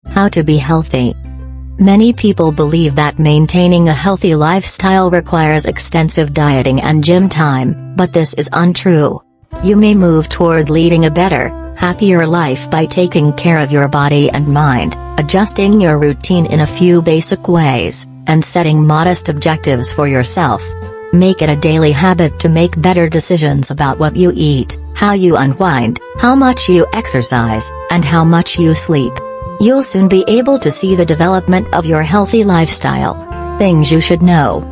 How to be healthy. Many people believe that maintaining a healthy lifestyle requires extensive dieting and gym time, but this is untrue. You may move toward leading a better, happier life by taking care of your body and mind, adjusting your routine in a few basic ways, and setting modest objectives for yourself. Make it a daily habit to make better decisions about what you eat, how you unwind, how much you exercise, and how much you sleep. You'll soon be able to see the development of your healthy lifestyle. Things you should know.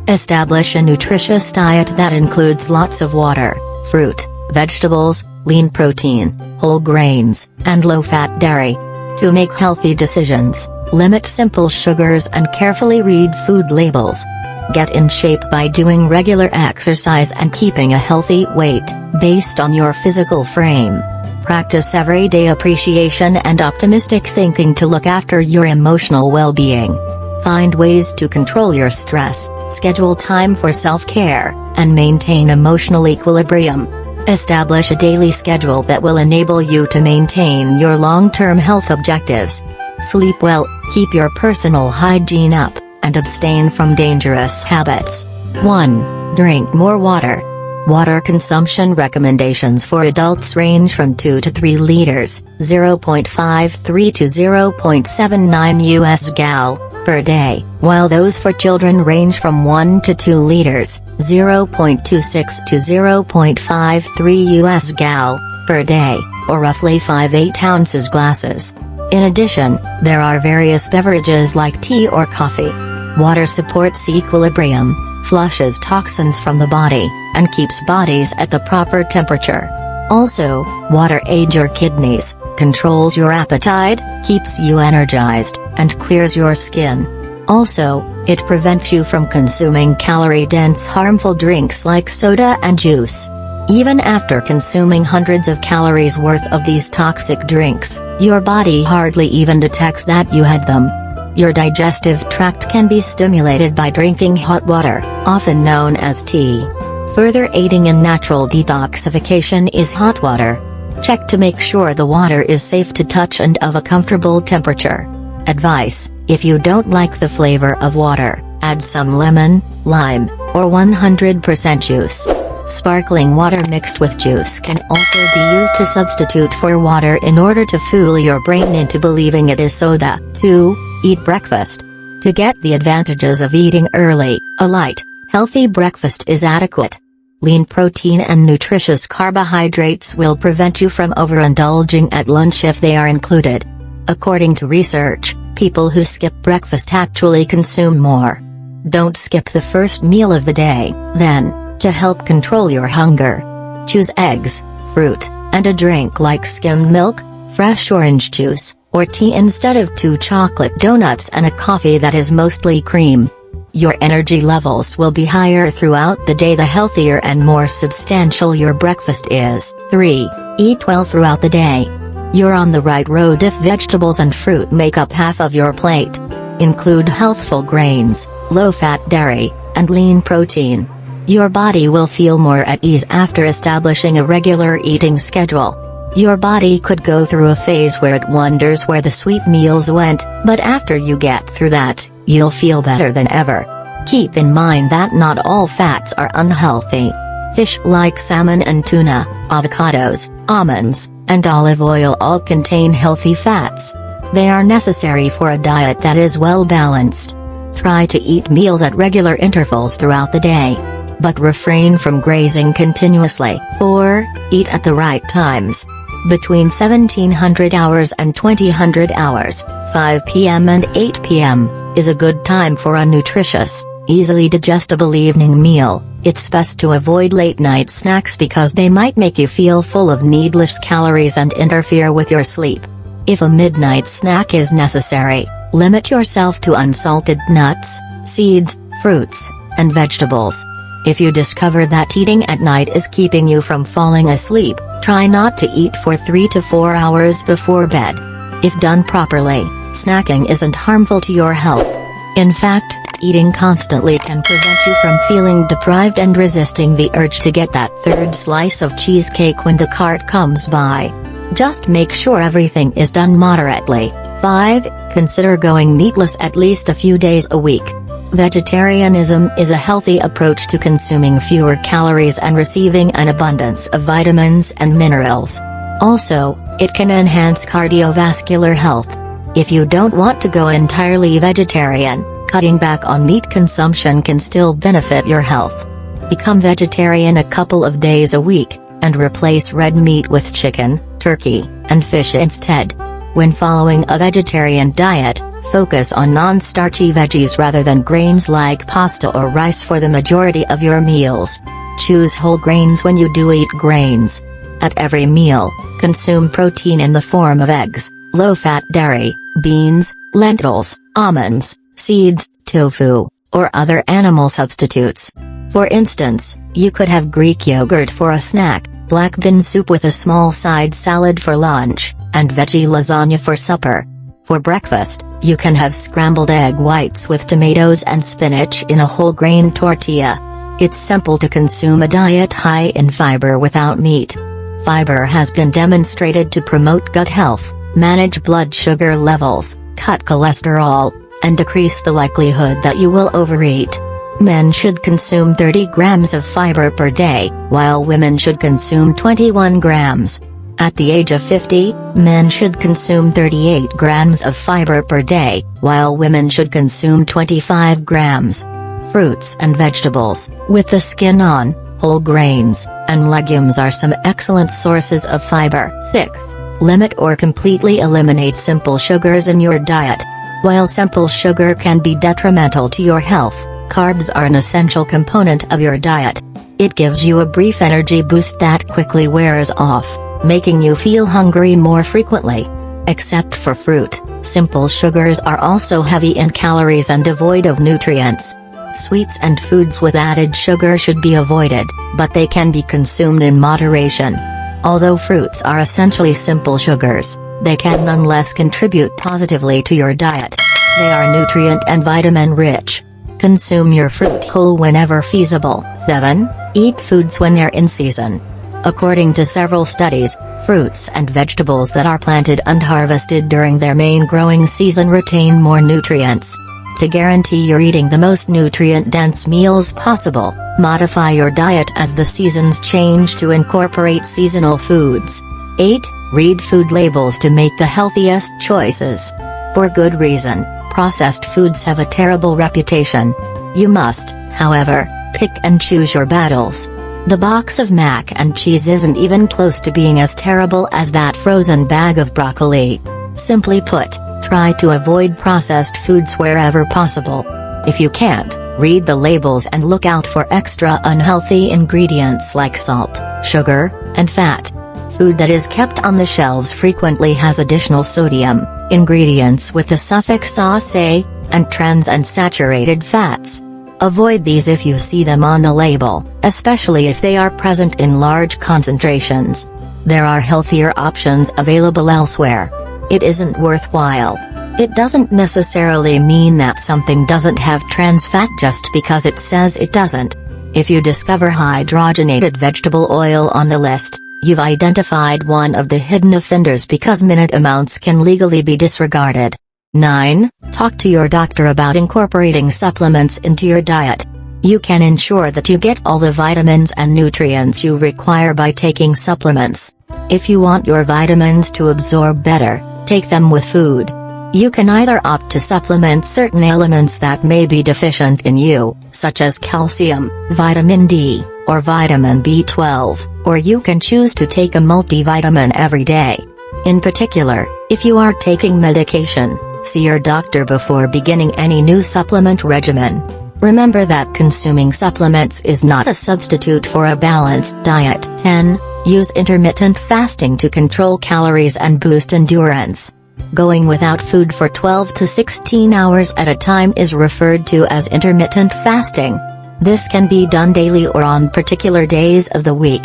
Establish a nutritious diet that includes lots of water, fruit, vegetables, lean protein, whole grains, and low-fat dairy. To make healthy decisions, limit simple sugars and carefully read food labels. Get in shape by doing regular exercise and keeping a healthy weight, based on your physical frame. Practice everyday appreciation and optimistic thinking to look after your emotional well-being. Find ways to control your stress, schedule time for self-care, and maintain emotional equilibrium. Establish a daily schedule that will enable you to maintain your long-term health objectives. Sleep well, keep your personal hygiene up, and abstain from dangerous habits. 1. Drink more water. Water consumption recommendations for adults range from 2 to 3 liters, 0.53 to 0.79 US gal, per day, while those for children range from 1 to 2 liters, 0.26 to 0.53 US gal, per day, or roughly 5 8-ounces glasses. In addition, there are various beverages like tea or coffee. Water supports equilibrium, flushes toxins from the body, and keeps bodies at the proper temperature. Also, water aids your kidneys, controls your appetite, keeps you energized, and clears your skin. Also, it prevents you from consuming calorie-dense harmful drinks like soda and juice. Even after consuming hundreds of calories worth of these toxic drinks, your body hardly even detects that you had them. Your digestive tract can be stimulated by drinking hot water, often known as tea. Further aiding in natural detoxification is hot water. Check to make sure the water is safe to touch and of a comfortable temperature. Advice: if you don't like the flavor of water, add some lemon, lime, or 100% juice. Sparkling water mixed with juice can also be used to substitute for water in order to fool your brain into believing it is soda. 2. Eat breakfast. To get the advantages of eating early, a light, healthy breakfast is adequate. Lean protein and nutritious carbohydrates will prevent you from overindulging at lunch if they are included. According to research, people who skip breakfast actually consume more. Don't skip the first meal of the day. Then, to help control your hunger, choose eggs, fruit, and a drink like skimmed milk, fresh orange juice, or tea instead of 2 chocolate donuts and a coffee that is mostly cream. Your energy levels will be higher throughout the day the healthier and more substantial your breakfast is. 3. Eat well throughout the day. You're on the right road if vegetables and fruit make up half of your plate. Include healthful grains, low-fat dairy, and lean protein. Your body will feel more at ease after establishing a regular eating schedule. Your body could go through a phase where it wonders where the sweet meals went, but after you get through that, you'll feel better than ever. Keep in mind that not all fats are unhealthy. Fish like salmon and tuna, avocados, almonds, and olive oil all contain healthy fats. They are necessary for a diet that is well balanced. Try to eat meals at regular intervals throughout the day, but refrain from grazing continuously. 4. Eat at the right times. Between 1700 hours and 2000 hours, 5 p.m. and 8 p.m., is a good time for a nutritious, easily digestible evening meal. It's best to avoid late-night snacks because they might make you feel full of needless calories and interfere with your sleep. If a midnight snack is necessary, limit yourself to unsalted nuts, seeds, fruits, and vegetables. If you discover that eating at night is keeping you from falling asleep, try not to eat for 3 to 4 hours before bed. If done properly, snacking isn't harmful to your health. In fact, eating constantly can prevent you from feeling deprived and resisting the urge to get that third slice of cheesecake when the cart comes by. Just make sure everything is done moderately, 5. Consider going meatless at least a few days a week. Vegetarianism is a healthy approach to consuming fewer calories and receiving an abundance of vitamins and minerals. Also, it can enhance cardiovascular health. If you don't want to go entirely vegetarian, cutting back on meat consumption can still benefit your health. Become vegetarian a couple of days a week, and replace red meat with chicken, turkey, and fish instead. When following a vegetarian diet, focus on non-starchy veggies rather than grains like pasta or rice for the majority of your meals. Choose whole grains when you do eat grains. At every meal, consume protein in the form of eggs, low-fat dairy, beans, lentils, almonds, seeds, tofu, or other animal substitutes. For instance, you could have Greek yogurt for a snack, black bean soup with a small side salad for lunch, and veggie lasagna for supper. For breakfast, you can have scrambled egg whites with tomatoes and spinach in a whole grain tortilla. It's simple to consume a diet high in fiber without meat. Fiber has been demonstrated to promote gut health, manage blood sugar levels, cut cholesterol, and decrease the likelihood that you will overeat. Men should consume 30 grams of fiber per day, while women should consume 21 grams. At the age of 50, men should consume 38 grams of fiber per day, while women should consume 25 grams. Fruits and vegetables, with the skin on, whole grains, and legumes are some excellent sources of fiber. 6. Limit or completely eliminate simple sugars in your diet. While simple sugar can be detrimental to your health, carbs are an essential component of your diet. It gives you a brief energy boost that quickly wears off, making you feel hungry more frequently. Except for fruit, simple sugars are also heavy in calories and devoid of nutrients. Sweets and foods with added sugar should be avoided, but they can be consumed in moderation. Although fruits are essentially simple sugars, they can nonetheless contribute positively to your diet. They are nutrient and vitamin rich. Consume your fruit whole whenever feasible. 7. Eat foods when they're in season. According to several studies, fruits and vegetables that are planted and harvested during their main growing season retain more nutrients. To guarantee you're eating the most nutrient-dense meals possible, modify your diet as the seasons change to incorporate seasonal foods. 8. Read food labels to make the healthiest choices. For good reason, processed foods have a terrible reputation. You must, however, pick and choose your battles. The box of mac and cheese isn't even close to being as terrible as that frozen bag of broccoli. Simply put, try to avoid processed foods wherever possible. If you can't, read the labels and look out for extra unhealthy ingredients like salt, sugar, and fat. Food that is kept on the shelves frequently has additional sodium, ingredients with the suffix "-ase", and trans and saturated fats. Avoid these if you see them on the label, especially if they are present in large concentrations. There are healthier options available elsewhere. It isn't worthwhile. It doesn't necessarily mean that something doesn't have trans fat just because it says it doesn't. If you discover hydrogenated vegetable oil on the list, you've identified one of the hidden offenders because minute amounts can legally be disregarded. 9. Talk to your doctor about incorporating supplements into your diet. You can ensure that you get all the vitamins and nutrients you require by taking supplements. If you want your vitamins to absorb better, take them with food. You can either opt to supplement certain elements that may be deficient in you, such as calcium, vitamin D, or vitamin B12, or you can choose to take a multivitamin every day. In particular, if you are taking medication, see your doctor before beginning any new supplement regimen. Remember that consuming supplements is not a substitute for a balanced diet. 10. Use intermittent fasting to control calories and boost endurance. Going without food for 12 to 16 hours at a time is referred to as intermittent fasting. This can be done daily or on particular days of the week.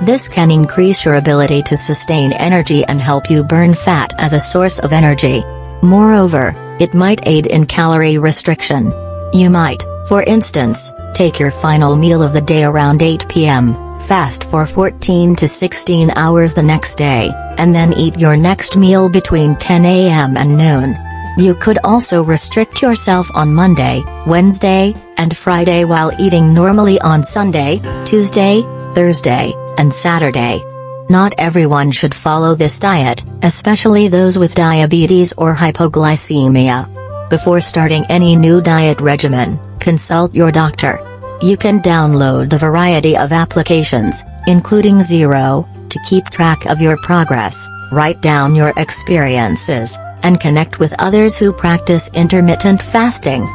This can increase your ability to sustain energy and help you burn fat as a source of energy. Moreover, it might aid in calorie restriction. You might, for instance, take your final meal of the day around 8 p.m., fast for 14 to 16 hours the next day, and then eat your next meal between 10 a.m. and noon. You could also restrict yourself on Monday, Wednesday, and Friday while eating normally on Sunday, Tuesday, Thursday, and Saturday. Not everyone should follow this diet, especially those with diabetes or hypoglycemia. Before starting any new diet regimen, consult your doctor. You can download a variety of applications, including Zero, to keep track of your progress, write down your experiences, and connect with others who practice intermittent fasting.